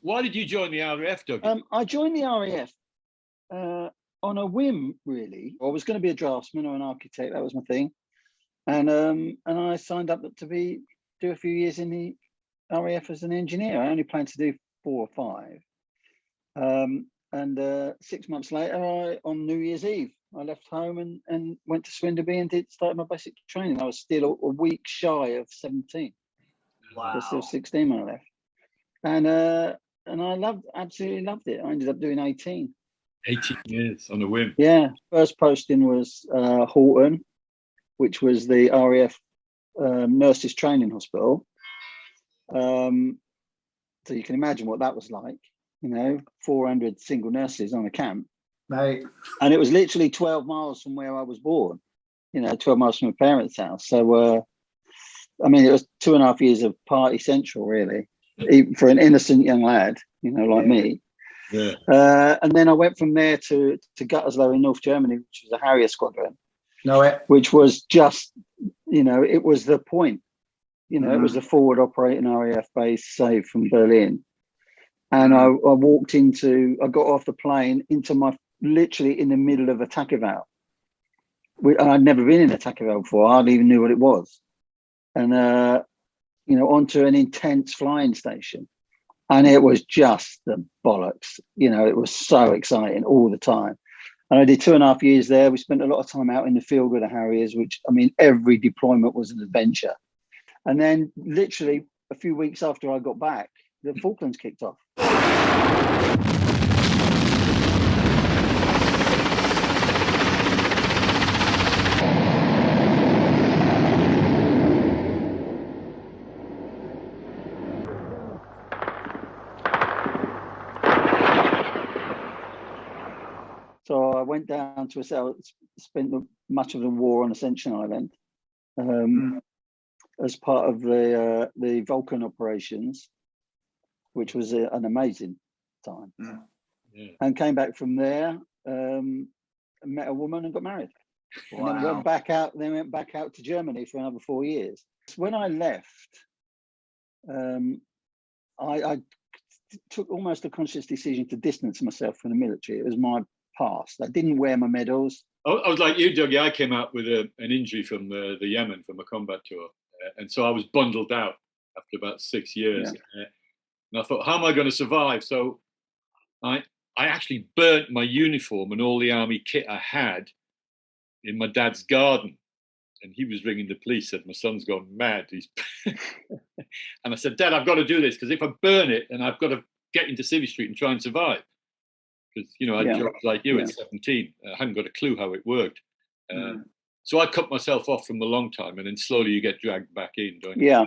Why did you join the RAF, Dougie? I joined the RAF on a whim, really. I was going to be a draftsman or an architect. That was my thing. And I signed up to do a few years in the RAF as an engineer. I only planned to do 4 or 5. And 6 months later, on New Year's Eve, I left home and went to Swindon and started my basic training. I was still a week shy of 17. Wow. I was still 16 when I left. And I absolutely loved it. I ended up doing 18. 18 years on a whim. Yeah. First posting was Horton, which was the RAF nurses training hospital. So you can imagine what that was like, 400 single nurses on a camp. Right. And it was literally 12 miles from where I was born, 12 miles from my parents' house. So, it was 2.5 years of party central, really, even for an innocent young lad, like me. Yeah. And then I went from there to Gütersloh in North Germany, which was a Harrier squadron. Which was just, it was the point. It was a forward operating RAF base saved from Berlin. And I got off the plane literally in the middle of a Takeval. I'd never been in a Takeval before. I hardly even knew what it was. And, onto an intense flying station. And it was just the bollocks. It was so exciting all the time. And I did 2.5 years there. We spent a lot of time out in the field with the Harriers, which, every deployment was an adventure. And then literally a few weeks after I got back, the Falklands kicked off. So I went down to spent much of the war on Ascension Island as part of the Vulcan operations, which was an amazing time. Yeah. And came back from there, met a woman and got married. Wow. And then went back out to Germany for another 4 years. When I left, I took almost a conscious decision to distance myself from the military. It was my past. I didn't wear my medals. I was like you, Dougie. I came out with an injury from the Yemen from a combat tour. And so I was bundled out after about 6 years. Yeah. And I thought, how am I going to survive? So I actually burnt my uniform and all the army kit I had in my dad's garden. And he was ringing the police, said, my son's gone mad. And I said, Dad, I've got to do this, because if I burn it, then I've got to get into Civvy Street and try and survive. Because, I dropped like you at 17. I hadn't got a clue how it worked. So I cut myself off from a long time, and then slowly you get dragged back in, don't you? Yeah.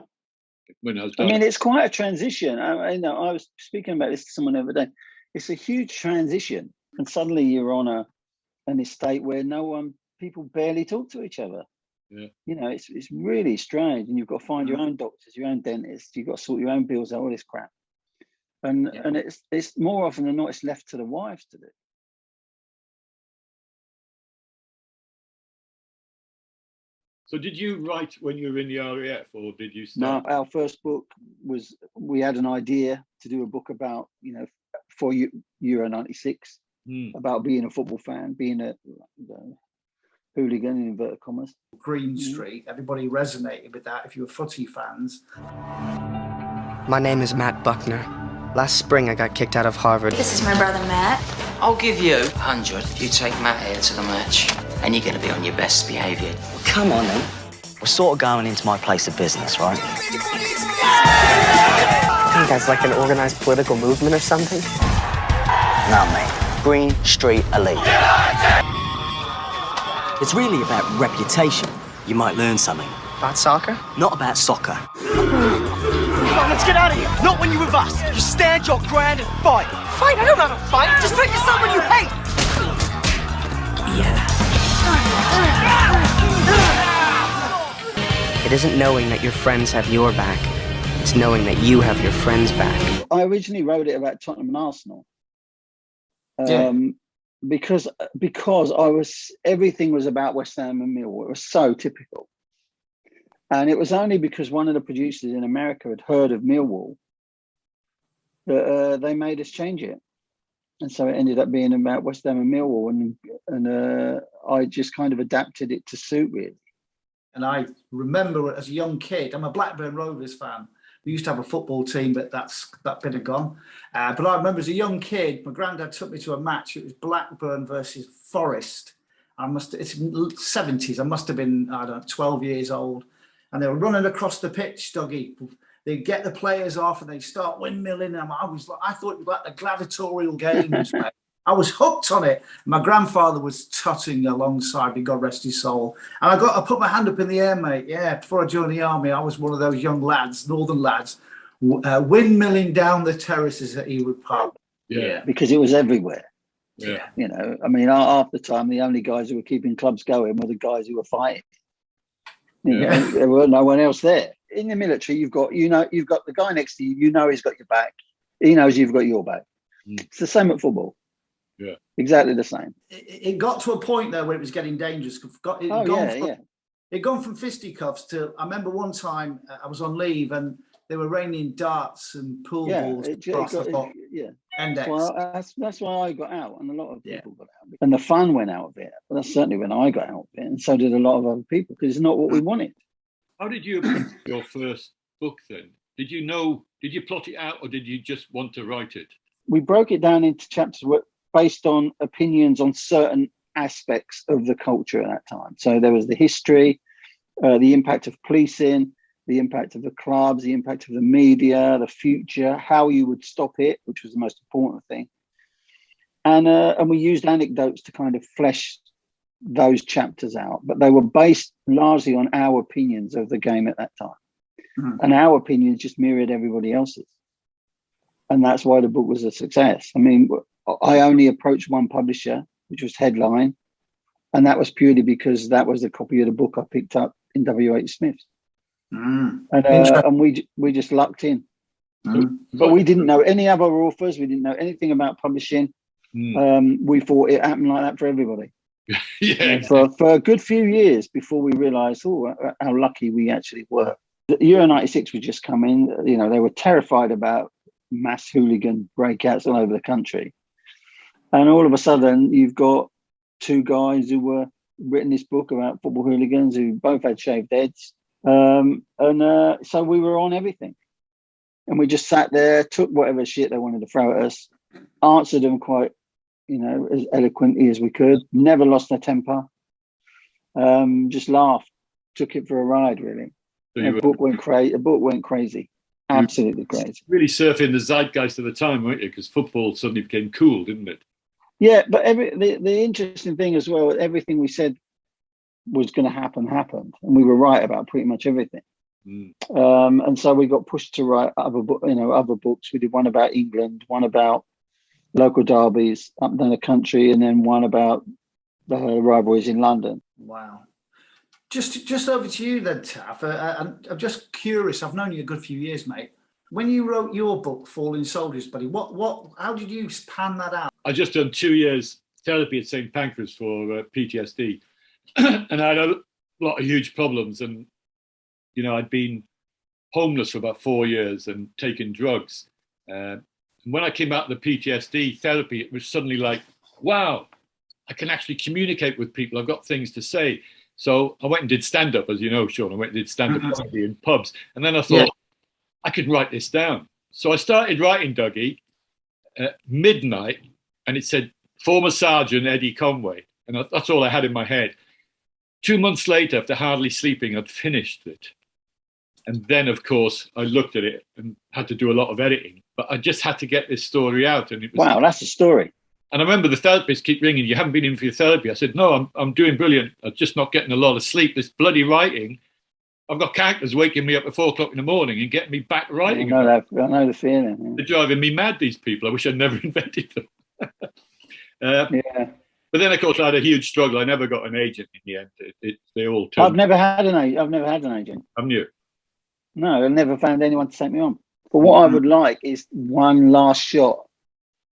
When I was done. it's quite a transition. I was speaking about this to someone the other day. It's a huge transition, and suddenly you're on an estate where people barely talk to each other. Yeah. It's really strange, and you've got to find your own doctors, your own dentists. You've got to sort your own bills out, all this crap. And it's more often than not, it's left to the wives to do. So did you write when you were in the RAF, or did you start? No, our first book was, we had an idea to do a book about, for Euro 96, about being a football fan, being a hooligan in inverted commas. Green Street, everybody resonated with that if you were footy fans. My name is Matt Buckner. Last spring I got kicked out of Harvard. This is my brother Matt. I'll give you 100 if you take Matt here to the match. And you're going to be on your best behaviour. Well, come on then. We're sort of going into my place of business, right? I think that's like an organized political movement or something. No, mate. Green Street Elite. It's really about reputation. You might learn something. About soccer? Not about soccer. Come on, let's get out of here. Not when you're with us. You stand your ground and fight. Fight? I don't know how to fight. Just pick someone you hate. Yeah. It isn't knowing that your friends have your back. It's knowing that you have your friends' back. I originally wrote it about Tottenham and Arsenal. Because everything was about West Ham and Millwall. It was so typical. And it was only because one of the producers in America had heard of Millwall that they made us change it. And so it ended up being about West Ham and Millwall, and I just kind of adapted it to suit really. And I remember as a young kid, I'm a Blackburn Rovers fan. We used to have a football team, but that bit had gone. But I remember as a young kid, my granddad took me to a match. It was Blackburn versus Forest. It's 70s. I must have been, I don't know, 12 years old. And they were running across the pitch, Dougie. They get the players off and they start windmilling them. I thought it was like the gladiatorial games, mate. I was hooked on it. My grandfather was tutting alongside me, God rest his soul. And I put my hand up in the air, mate. Yeah, before I joined the army, I was one of those young lads, northern lads, windmilling down the terraces at Ewood Park. Yeah. Because it was everywhere. Yeah. You know, I mean, half the time, the only guys who were keeping clubs going were the guys who were fighting. You know, there were no one else there. In the military, you've got the guy next to you, you know he's got your back. He knows you've got your back. It's the same at football. Yeah. Exactly the same. It got to a point there where it was getting dangerous. It gone from fisticuffs to, I remember one time I was on leave and they were raining darts and pool balls across the top. Index. Well, that's why I got out, and a lot of people got out. And the fun went out of it. But that's certainly when I got out of it, and so did a lot of other people, because it's not what we wanted. How did you approach your first book then? Did you plot it out, or did you just want to write it? We broke it down into chapters based on opinions on certain aspects of the culture at that time. So there was the history, the impact of policing, the impact of the clubs, the impact of the media, the future, how you would stop it, which was the most important thing. And we used anecdotes to kind of flesh those chapters out, but they were based largely on our opinions of the game at that time. And our opinions just mirrored everybody else's. And that's why the book was a success. I mean, I only approached one publisher, which was Headline. And that was purely because that was the copy of the book I picked up in W.H. Smith's. And we just lucked in. But we didn't know any other authors. We didn't know anything about publishing. We thought it happened like that for everybody. For a good few years before we realised, how lucky we actually were. The Euro 96 was just coming. You know, they were terrified about mass hooligan breakouts all over the country. And all of a sudden, you've got two guys who were written this book about football hooligans who both had shaved heads. So we were on everything. And we just sat there, took whatever shit they wanted to throw at us, answered them quite, as eloquently as we could, never lost our temper, just laughed, took it for a ride, really. So the book went crazy, absolutely crazy. Really surfing the zeitgeist of the time, weren't you? Because football suddenly became cool, didn't it? Yeah, but the interesting thing as well, everything we said was going to happen happened, and we were right about pretty much everything. And so we got pushed to write other books. We did one about England, one about local derbies up and down the country, and then one about the rivalries in London. Wow. Just over to you then, Taff. I'm just curious. I've known you a good few years, mate. When you wrote your book, Fallen Soldiers, buddy, how did you pan that out? I just done 2 years therapy at St. Pancras for PTSD, and I had a lot of huge problems. And I'd been homeless for about 4 years and taking drugs. And when I came out of the PTSD therapy, it was suddenly like, wow, I can actually communicate with people. I've got things to say. So I went and did stand-up, as you know, Sean. I went and did stand-up comedy in pubs. And then I thought, I could write this down. So I started writing, Dougie, at midnight, and it said, former Sergeant Eddie Conway. And that's all I had in my head. 2 months later, after hardly sleeping, I'd finished it. And then, of course, I looked at it and had to do a lot of editing. But I just had to get this story out. And it was wow, that's a story. And I remember the therapist keep ringing, you haven't been in for your therapy. I said, no, I'm doing brilliant. I'm just not getting a lot of sleep. This bloody writing, I've got characters waking me up at 4 o'clock in the morning and getting me back writing. I know the feeling. Yeah. They're driving me mad, these people. I wish I'd never invented them. But then, of course, I had a huge struggle. I never got an agent in the end. They all turned. I've never had an agent. I'm new. No, I've never found anyone to take me on. But what I would like is one last shot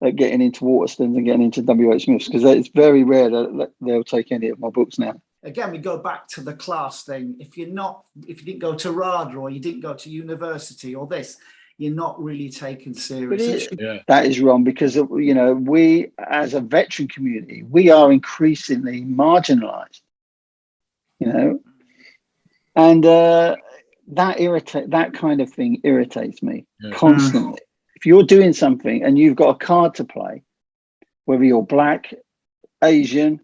at getting into Waterstones and getting into W.H. Smith's, because it's very rare that they'll take any of my books now. Again, we go back to the class thing. If you didn't go to RADA or you didn't go to university or this, you're not really taken But serious. that is wrong, because you know, we as a veteran community, we are increasingly marginalised. You know, and that kind of thing irritates me constantly. If you're doing something and you've got a card to play, whether you're black, Asian,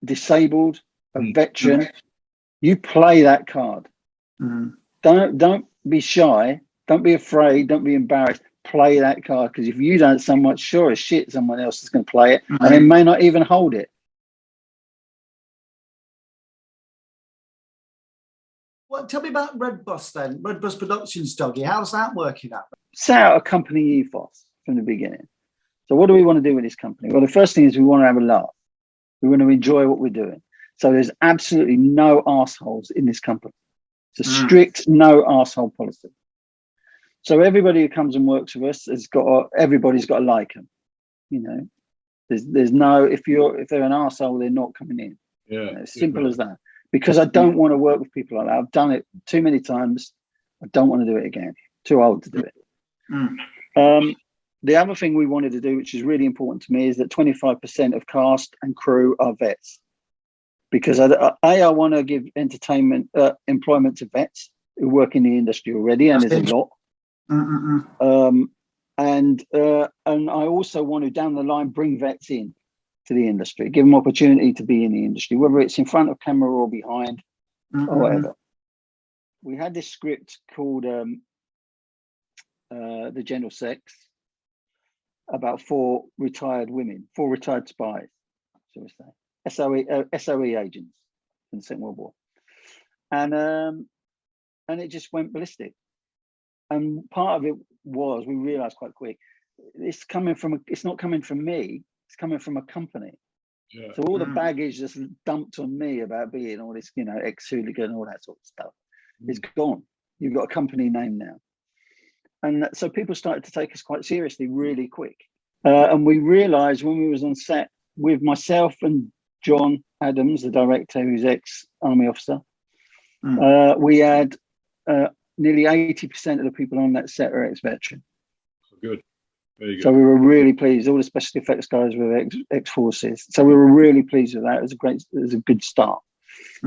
disabled, a veteran, you play that card. Don't be shy. Don't be afraid. Don't be embarrassed. Play that card, because if you don't, someone sure as shit someone else is going to play it, and they may not even hold it. Well, tell me about Red Bus then. Red Bus Productions, Dougie. How's that working out? Set out a company ethos from the beginning. So what do we want to do with this company? Well, the first thing is we want to have a laugh. We want to enjoy what we're doing. So there's absolutely no arseholes in this company. It's a strict no arsehole policy. So everybody who comes and works with us everybody's got to like them. You know, there's no, if they're an arsehole, they're not coming in. Yeah, you know, simple as that. Because I don't want to work with people like that. I've done it too many times. I don't want to do it again. Too old to do it. The other thing we wanted to do, which is really important to me, is that 25% of cast and crew are vets. Because I want to give employment to vets who work in the industry already, and there's a lot. And I also want to, down the line, bring vets in to the industry, give them opportunity to be in the industry, whether it's in front of camera or behind or whatever. We had this script called The Gentle Sex, about 4 retired women, 4 retired spies, shall we say, SOE agents in the Second World War. And it just went ballistic. And part of it was, we realized quite quick, it's not coming from me, it's coming from a company. Yeah. So all the baggage just dumped on me about being all this, you know, ex-hooligan and all that sort of stuff, it's gone. You've got a company name now. And so people started to take us quite seriously really quick. And we realized when we was on set with myself and John Adams, the director, who's ex-army officer, we had nearly 80% of the people on that set are ex-veteran. Good. Very good. So we were really pleased. All the special effects guys were ex-forces. So we were really pleased with that. It was a good start.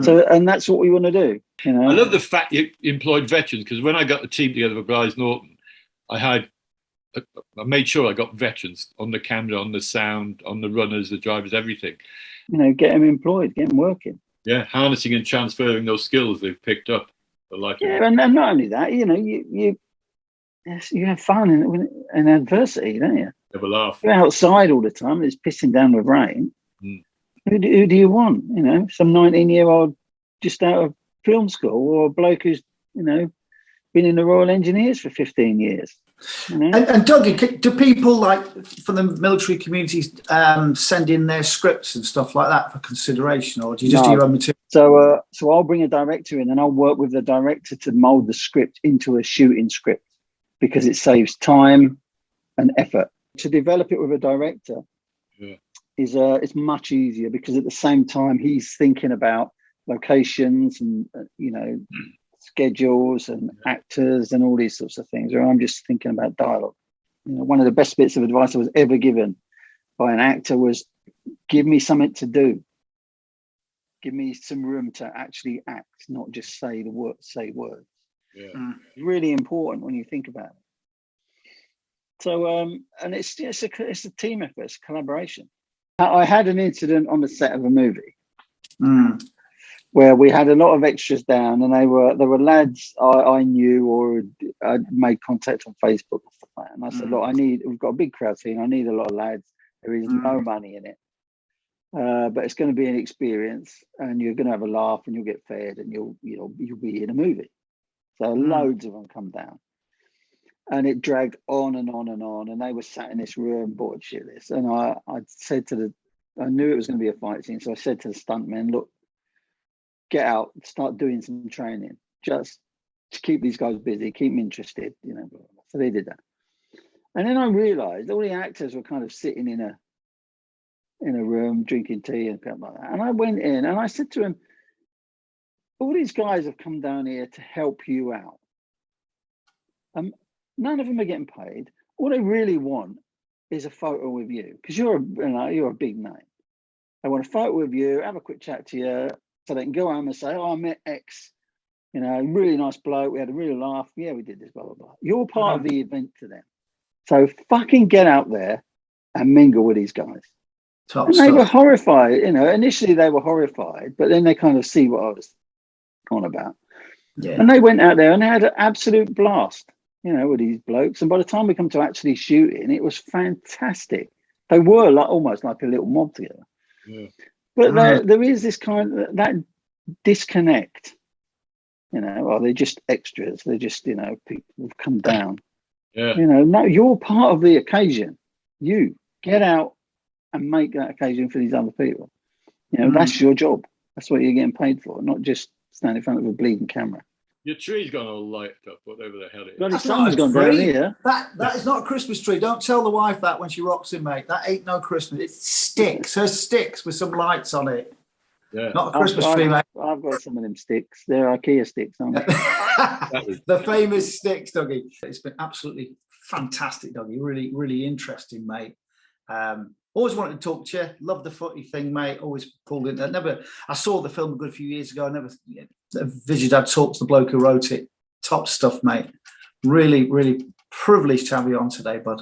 So, and that's what we want to do. You know? I love the fact you employed veterans, because when I got the team together with Guys Norton, I made sure I got veterans on the camera, on the sound, on the runners, the drivers, everything. You know, get them employed, get them working. Yeah, harnessing and transferring those skills they've picked up. And not only that, you know, you have fun in adversity, don't you? Have a laugh. You're outside all the time. It's pissing down with rain. Who do you want? You know, some 19-year-old just out of film school, or a bloke who's, you know, been in the Royal Engineers for 15 years. You know? And Dougie, do people like from the military communities send in their scripts and stuff like that for consideration, or do you just do your own material? So I'll bring a director in, and I'll work with the director to mold the script into a shooting script, because it saves time and effort. To develop it with a director is it's much easier, because at the same time he's thinking about locations and you know, schedules and actors and all these sorts of things, where I'm just thinking about dialogue. You know, one of the best bits of advice I was ever given by an actor was, give me something to do. Give me some room to actually act, not just say words. It's really important when you think about it. So, and it's a team effort, it's a collaboration. I had an incident on the set of a movie where we had a lot of extras down, and they were lads I knew, or I'd made contact on Facebook and stuff like that. And I said, look, we've got a big crowd scene, I need a lot of lads. There is no money in it. But it's going to be an experience, and you're going to have a laugh, and you'll get fed, and you'll be in a movie. So loads of them come down, and it dragged on and on and on. And they were sat in this room, bored shitless. And I said I knew it was going to be a fight scene, so I said to the stuntmen, look, get out, start doing some training, just to keep these guys busy, keep them interested, you know. So they did that, and then I realised all the actors were kind of sitting in a room drinking tea and stuff like that. And I went in and I said to him, all these guys have come down here to help you out. None of them are getting paid. All they really want is a photo with you, because you're a big name. They want a photo with you, have a quick chat to you, so they can go home and say, "Oh, I met X, really nice bloke. We had a real laugh. Yeah, we did this, blah blah blah." You're part of the event to them. So fucking get out there and mingle with these guys. And they were horrified. Initially they were horrified, but then they kind of see what I was on about. Yeah. And they went out there and they had an absolute blast, with these blokes. And by the time we come to actually shooting, it was fantastic. They were almost like a little mob together. Yeah. But there is this kind of that disconnect. They're just extras. They're just, people have come down. Yeah. No, you're part of the occasion. You get out and make that occasion for these other people. That's your job. That's what you're getting paid for, not just stand in front of a bleeding camera. Your tree's gone all lighted up, whatever the hell it is. Bloody sun's gone down here. That is not a Christmas tree. Don't tell the wife that when she rocks in, mate. That ain't no Christmas. It's sticks. Her sticks with some lights on it. Yeah. Not a Christmas tree, mate. I've got some of them sticks. They're IKEA sticks, aren't they? The famous sticks, Dougie. It's been absolutely fantastic, Dougie. Really, really interesting, mate. Always wanted to talk to you. Love the footy thing, mate. Always pulled in. I saw the film a good few years ago. I never visited. I'd talked to the bloke who wrote it. Top stuff, mate. Really, really privileged to have you on today, bud.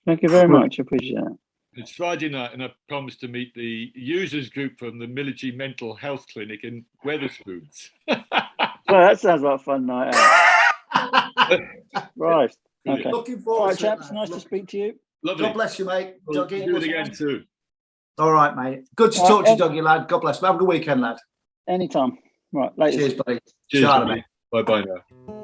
Thank you very much. I appreciate it. It's Friday night, and I promised to meet the users group from the Military Mental Health Clinic in Wetherspoons. Well, that sounds like a fun night out. Right. Okay. Looking forward to it, chaps. Nice to speak to you. Lovely. God bless you, mate. We'll do it again soon. All right, mate. Good to talk to you, Dougie, lad. God bless. Have a good weekend, lad. Anytime. Right. Later. Cheers, buddy. Cheers, mate. Bye-bye now.